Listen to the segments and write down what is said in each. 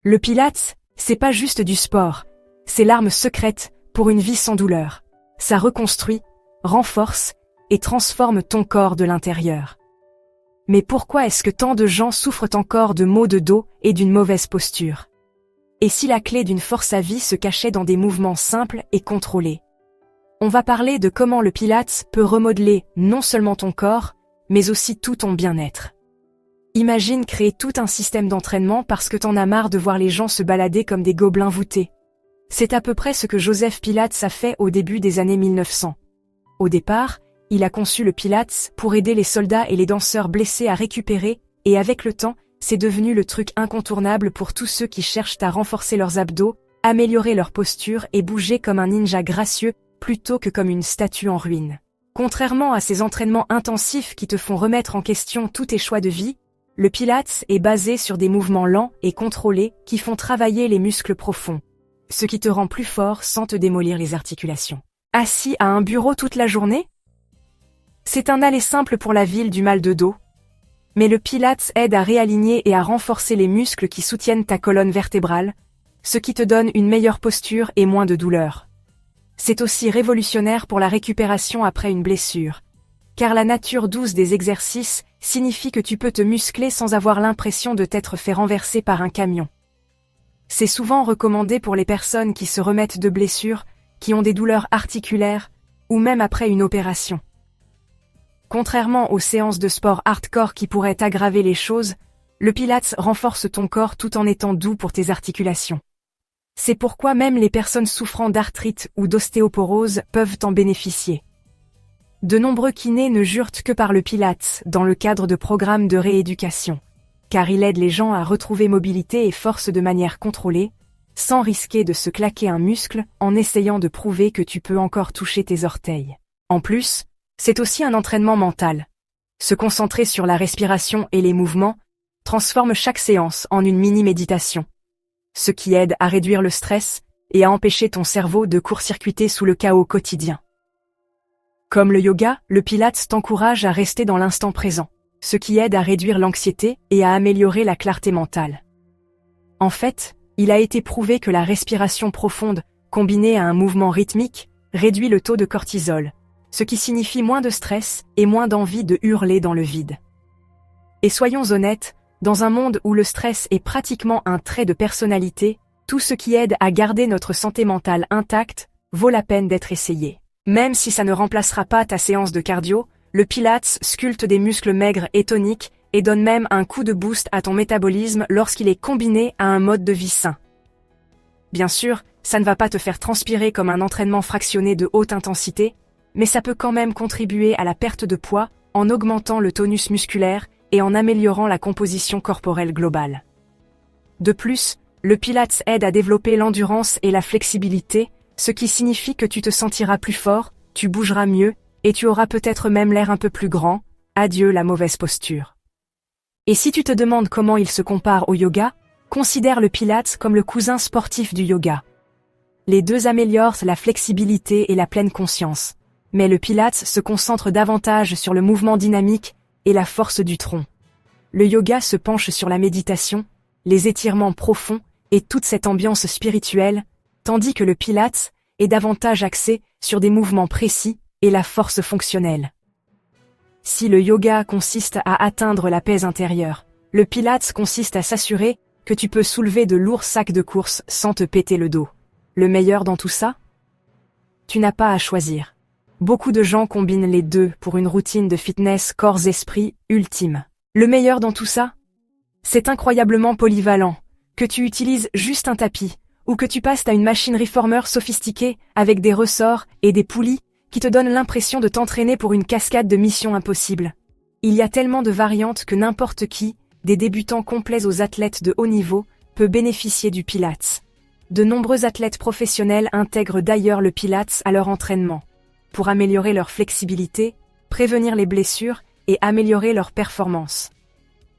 Le Pilates, c'est pas juste du sport, c'est l'arme secrète pour une vie sans douleur. Ça reconstruit, renforce et transforme ton corps de l'intérieur. Mais pourquoi est-ce que tant de gens souffrent encore de maux de dos et d'une mauvaise posture? Et si la clé d'une force à vie se cachait dans des mouvements simples et contrôlés? On va parler de comment le Pilates peut remodeler non seulement ton corps, mais aussi tout ton bien-être. Imagine créer tout un système d'entraînement parce que t'en as marre de voir les gens se balader comme des gobelins voûtés. C'est à peu près ce que Joseph Pilates a fait au début des années 1900. Au départ, il a conçu le Pilates pour aider les soldats et les danseurs blessés à récupérer, et avec le temps, c'est devenu le truc incontournable pour tous ceux qui cherchent à renforcer leurs abdos, améliorer leur posture et bouger comme un ninja gracieux plutôt que comme une statue en ruine. Contrairement à ces entraînements intensifs qui te font remettre en question tous tes choix de vie, le Pilates est basé sur des mouvements lents et contrôlés qui font travailler les muscles profonds, ce qui te rend plus fort sans te démolir les articulations. Assis à un bureau toute la journée? C'est un aller simple pour la ville du mal de dos. Mais le Pilates aide à réaligner et à renforcer les muscles qui soutiennent ta colonne vertébrale, ce qui te donne une meilleure posture et moins de douleur. C'est aussi révolutionnaire pour la récupération après une blessure, car la nature douce des exercices signifie que tu peux te muscler sans avoir l'impression de t'être fait renverser par un camion. C'est souvent recommandé pour les personnes qui se remettent de blessures, qui ont des douleurs articulaires, ou même après une opération. Contrairement aux séances de sport hardcore qui pourraient aggraver les choses, le Pilates renforce ton corps tout en étant doux pour tes articulations. C'est pourquoi même les personnes souffrant d'arthrite ou d'ostéoporose peuvent en bénéficier. De nombreux kinés ne jurent que par le Pilates dans le cadre de programmes de rééducation, car il aide les gens à retrouver mobilité et force de manière contrôlée, sans risquer de se claquer un muscle en essayant de prouver que tu peux encore toucher tes orteils. En plus, c'est aussi un entraînement mental. Se concentrer sur la respiration et les mouvements transforme chaque séance en une mini-méditation, ce qui aide à réduire le stress et à empêcher ton cerveau de court-circuiter sous le chaos quotidien. Comme le yoga, le Pilates t'encourage à rester dans l'instant présent, ce qui aide à réduire l'anxiété et à améliorer la clarté mentale. En fait, il a été prouvé que la respiration profonde, combinée à un mouvement rythmique, réduit le taux de cortisol, ce qui signifie moins de stress et moins d'envie de hurler dans le vide. Et soyons honnêtes, dans un monde où le stress est pratiquement un trait de personnalité, tout ce qui aide à garder notre santé mentale intacte vaut la peine d'être essayé. Même si ça ne remplacera pas ta séance de cardio, le Pilates sculpte des muscles maigres et toniques et donne même un coup de boost à ton métabolisme lorsqu'il est combiné à un mode de vie sain. Bien sûr, ça ne va pas te faire transpirer comme un entraînement fractionné de haute intensité, mais ça peut quand même contribuer à la perte de poids en augmentant le tonus musculaire et en améliorant la composition corporelle globale. De plus, le Pilates aide à développer l'endurance et la flexibilité, ce qui signifie que tu te sentiras plus fort, tu bougeras mieux, et tu auras peut-être même l'air un peu plus grand. Adieu la mauvaise posture. Et si tu te demandes comment il se compare au yoga, considère le Pilates comme le cousin sportif du yoga. Les deux améliorent la flexibilité et la pleine conscience, mais le Pilates se concentre davantage sur le mouvement dynamique et la force du tronc. Le yoga se penche sur la méditation, les étirements profonds et toute cette ambiance spirituelle, tandis que le Pilates est davantage axé sur des mouvements précis et la force fonctionnelle. Si le yoga consiste à atteindre la paix intérieure, le Pilates consiste à s'assurer que tu peux soulever de lourds sacs de course sans te péter le dos. Le meilleur dans tout ça? Tu n'as pas à choisir. Beaucoup de gens combinent les deux pour une routine de fitness corps-esprit ultime. Le meilleur dans tout ça? C'est incroyablement polyvalent, que tu utilises juste un tapis, ou que tu passes à une machine reformer sophistiquée avec des ressorts et des poulies qui te donnent l'impression de t'entraîner pour une cascade de missions impossibles. Il y a tellement de variantes que n'importe qui, des débutants complets aux athlètes de haut niveau, peut bénéficier du Pilates. De nombreux athlètes professionnels intègrent d'ailleurs le Pilates à leur entraînement, pour améliorer leur flexibilité, prévenir les blessures et améliorer leur performance.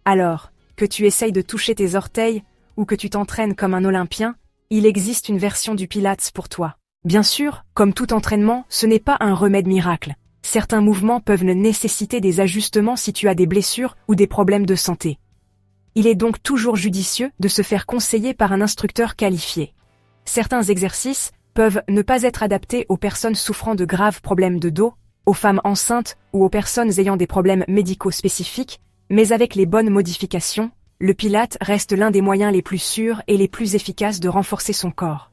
Alors, que tu essayes de toucher tes orteils ou que tu t'entraînes comme un Olympien, il existe une version du Pilates pour toi. Bien sûr, comme tout entraînement, ce n'est pas un remède miracle. Certains mouvements peuvent nécessiter des ajustements si tu as des blessures ou des problèmes de santé. Il est donc toujours judicieux de se faire conseiller par un instructeur qualifié. Certains exercices peuvent ne pas être adaptés aux personnes souffrant de graves problèmes de dos, aux femmes enceintes ou aux personnes ayant des problèmes médicaux spécifiques, mais avec les bonnes modifications, le Pilates reste l'un des moyens les plus sûrs et les plus efficaces de renforcer son corps.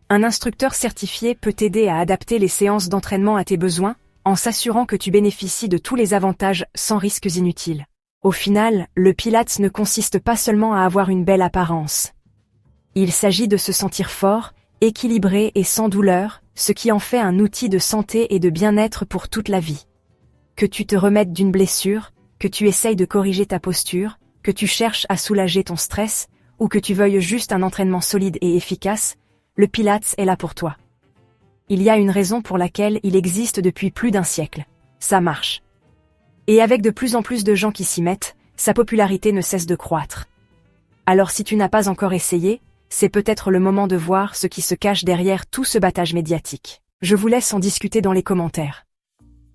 Un instructeur certifié peut t'aider à adapter les séances d'entraînement à tes besoins, en s'assurant que tu bénéficies de tous les avantages sans risques inutiles. Au final, le Pilates ne consiste pas seulement à avoir une belle apparence. Il s'agit de se sentir fort, équilibré et sans douleur, ce qui en fait un outil de santé et de bien-être pour toute la vie. Que tu te remettes d'une blessure, que tu essayes de corriger ta posture, que tu cherches à soulager ton stress, ou que tu veuilles juste un entraînement solide et efficace, le Pilates est là pour toi. Il y a une raison pour laquelle il existe depuis plus d'un siècle. Ça marche. Et avec de plus en plus de gens qui s'y mettent, sa popularité ne cesse de croître. Alors si tu n'as pas encore essayé, c'est peut-être le moment de voir ce qui se cache derrière tout ce battage médiatique. Je vous laisse en discuter dans les commentaires.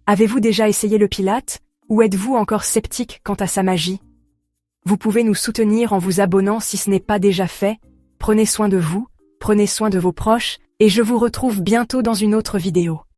Avez-vous déjà essayé le Pilates, ou êtes-vous encore sceptique quant à sa magie? Vous pouvez nous soutenir en vous abonnant si ce n'est pas déjà fait. Prenez soin de vous, prenez soin de vos proches, et je vous retrouve bientôt dans une autre vidéo.